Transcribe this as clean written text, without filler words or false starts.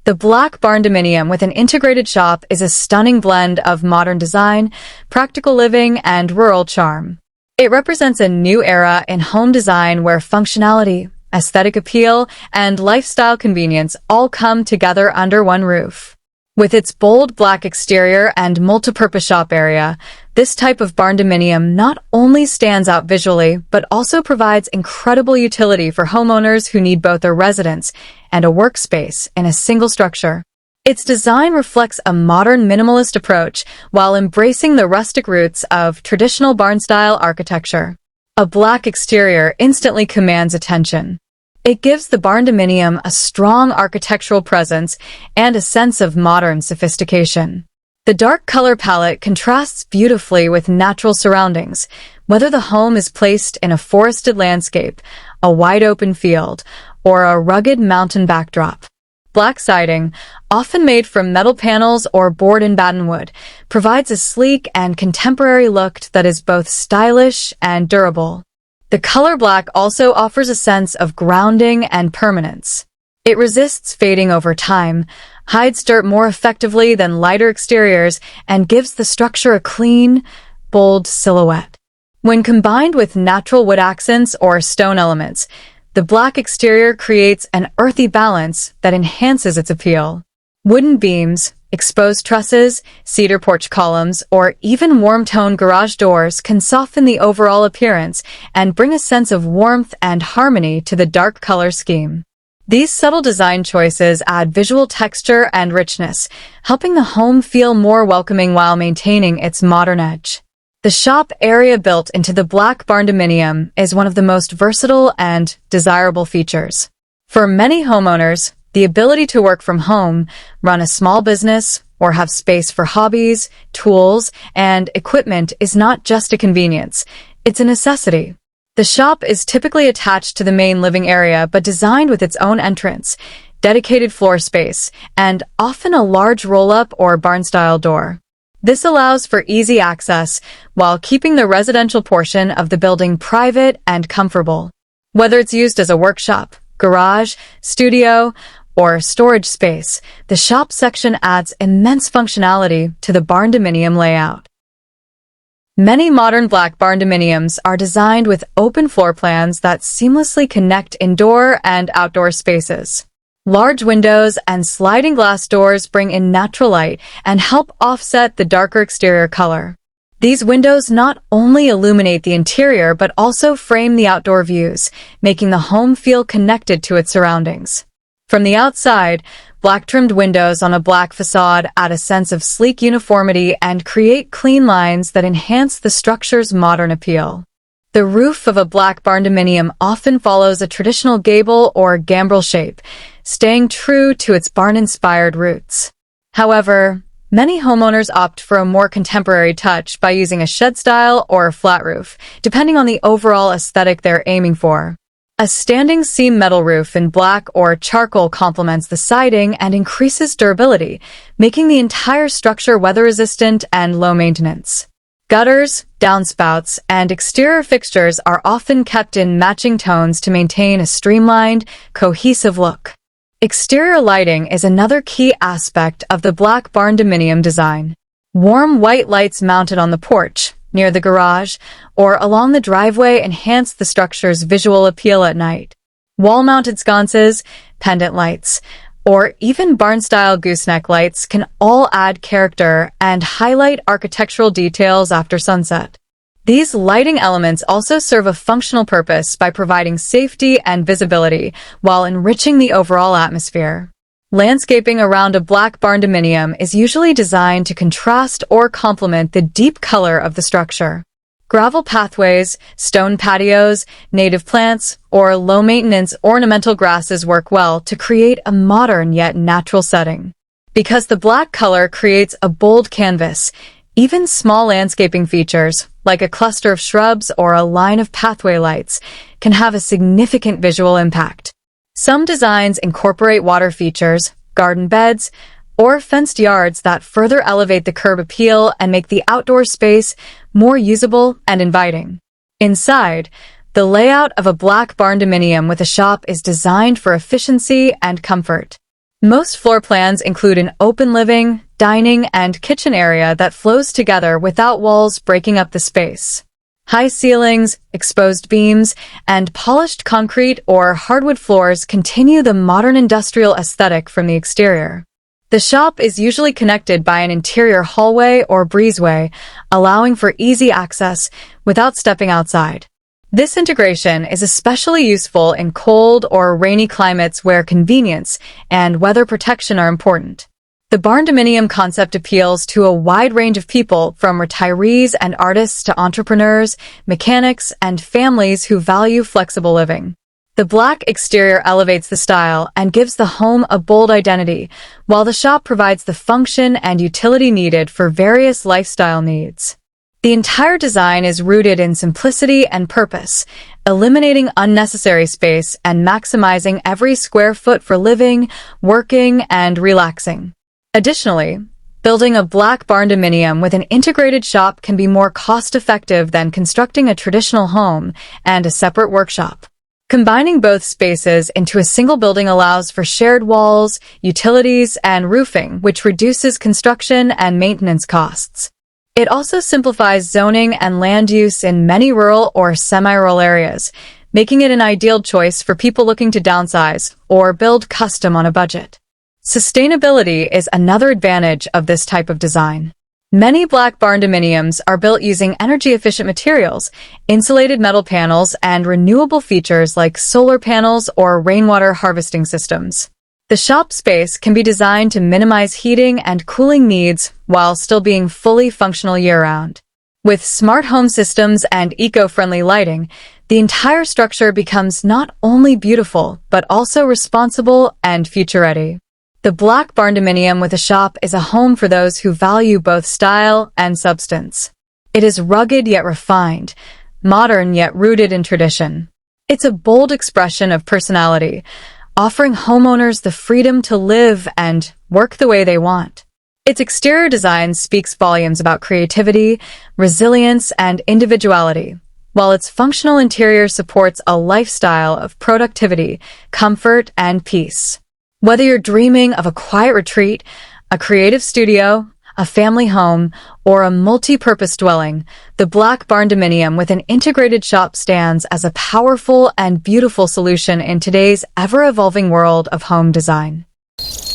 The black Barndominium with an integrated shop is a stunning blend of modern design, practical living, and rural charm. It represents a new era in home design where functionality, aesthetic appeal, and lifestyle convenience all come together under one roof. With its bold black exterior and multipurpose shop area, this type of Barndominium not only stands out visually, but also provides incredible utility for homeowners who need both a residence and a workspace in a single structure. Its design reflects a modern minimalist approach while embracing the rustic roots of traditional barn-style architecture. A black exterior instantly commands attention. It gives the Barndominium a strong architectural presence and a sense of modern sophistication. The dark color palette contrasts beautifully with natural surroundings, whether the home is placed in a forested landscape, a wide-open field, or a rugged mountain backdrop. Black siding, often made from metal panels or board and batten wood, provides a sleek and contemporary look that is both stylish and durable. The color black also offers a sense of grounding and permanence. It resists fading over time, hides dirt more effectively than lighter exteriors, and gives the structure a clean, bold silhouette. When combined with natural wood accents or stone elements, the black exterior creates an earthy balance that enhances its appeal. Wooden beams, exposed trusses, cedar porch columns, or even warm-toned garage doors can soften the overall appearance and bring a sense of warmth and harmony to the dark color scheme. These subtle design choices add visual texture and richness, helping the home feel more welcoming while maintaining its modern edge. The shop area built into the black Barndominium is one of the most versatile and desirable features. For many homeowners, the ability to work from home, run a small business, or have space for hobbies, tools, and equipment is not just a convenience, it's a necessity. The shop is typically attached to the main living area but designed with its own entrance, dedicated floor space, and often a large roll-up or barn-style door. This allows for easy access while keeping the residential portion of the building private and comfortable. Whether it's used as a workshop, garage, studio, or storage space, the shop section adds immense functionality to the Barndominium layout. Many modern black Barndominiums are designed with open floor plans that seamlessly connect indoor and outdoor spaces. Large windows and sliding glass doors bring in natural light and help offset the darker exterior color. These windows not only illuminate the interior but also frame the outdoor views, making the home feel connected to its surroundings. From the outside, black-trimmed windows on a black facade add a sense of sleek uniformity and create clean lines that enhance the structure's modern appeal. The roof of a black Barndominium often follows a traditional gable or gambrel shape, staying true to its barn-inspired roots. However, many homeowners opt for a more contemporary touch by using a shed-style or flat roof, depending on the overall aesthetic they're aiming for. A standing seam metal roof in black or charcoal complements the siding and increases durability, making the entire structure weather-resistant and low-maintenance. Gutters, downspouts, and exterior fixtures are often kept in matching tones to maintain a streamlined, cohesive look. Exterior lighting is another key aspect of the black Barndominium design. Warm white lights mounted on the porch, near the garage, or along the driveway enhance the structure's visual appeal at night. Wall-mounted sconces, pendant lights, or even barn-style gooseneck lights can all add character and highlight architectural details after sunset. These lighting elements also serve a functional purpose by providing safety and visibility while enriching the overall atmosphere. Landscaping around a black Barndominium is usually designed to contrast or complement the deep color of the structure. Gravel pathways, stone patios, native plants, or low-maintenance ornamental grasses work well to create a modern yet natural setting. Because the black color creates a bold canvas, even small landscaping features, like a cluster of shrubs or a line of pathway lights, can have a significant visual impact. Some designs incorporate water features, garden beds, or fenced yards that further elevate the curb appeal and make the outdoor space more usable and inviting. Inside, the layout of a black Barndominium with a shop is designed for efficiency and comfort. Most floor plans include an open living, dining, and kitchen area that flows together without walls breaking up the space. High ceilings, exposed beams, and polished concrete or hardwood floors continue the modern industrial aesthetic from the exterior. The shop is usually connected by an interior hallway or breezeway, allowing for easy access without stepping outside. This integration is especially useful in cold or rainy climates where convenience and weather protection are important. The Barndominium concept appeals to a wide range of people, from retirees and artists to entrepreneurs, mechanics, and families who value flexible living. The black exterior elevates the style and gives the home a bold identity, while the shop provides the function and utility needed for various lifestyle needs. The entire design is rooted in simplicity and purpose, eliminating unnecessary space and maximizing every square foot for living, working, and relaxing. Additionally, building a black barndominium with an integrated shop can be more cost-effective than constructing a traditional home and a separate workshop. Combining both spaces into a single building allows for shared walls, utilities, and roofing, which reduces construction and maintenance costs. It also simplifies zoning and land use in many rural or semi-rural areas, making it an ideal choice for people looking to downsize or build custom on a budget. Sustainability is another advantage of this type of design. Many black barndominiums are built using energy-efficient materials, insulated metal panels, and renewable features like solar panels or rainwater harvesting systems. The shop space can be designed to minimize heating and cooling needs while still being fully functional year-round. With smart home systems and eco-friendly lighting, the entire structure becomes not only beautiful, but also responsible and future-ready. The black barndominium with a shop is a home for those who value both style and substance. It is rugged yet refined, modern yet rooted in tradition. It's a bold expression of personality, offering homeowners the freedom to live and work the way they want. Its exterior design speaks volumes about creativity, resilience, and individuality, while its functional interior supports a lifestyle of productivity, comfort, and peace. Whether you're dreaming of a quiet retreat, a creative studio, a family home, or a multi-purpose dwelling, the black barndominium with an integrated shop stands as a powerful and beautiful solution in today's ever-evolving world of home design.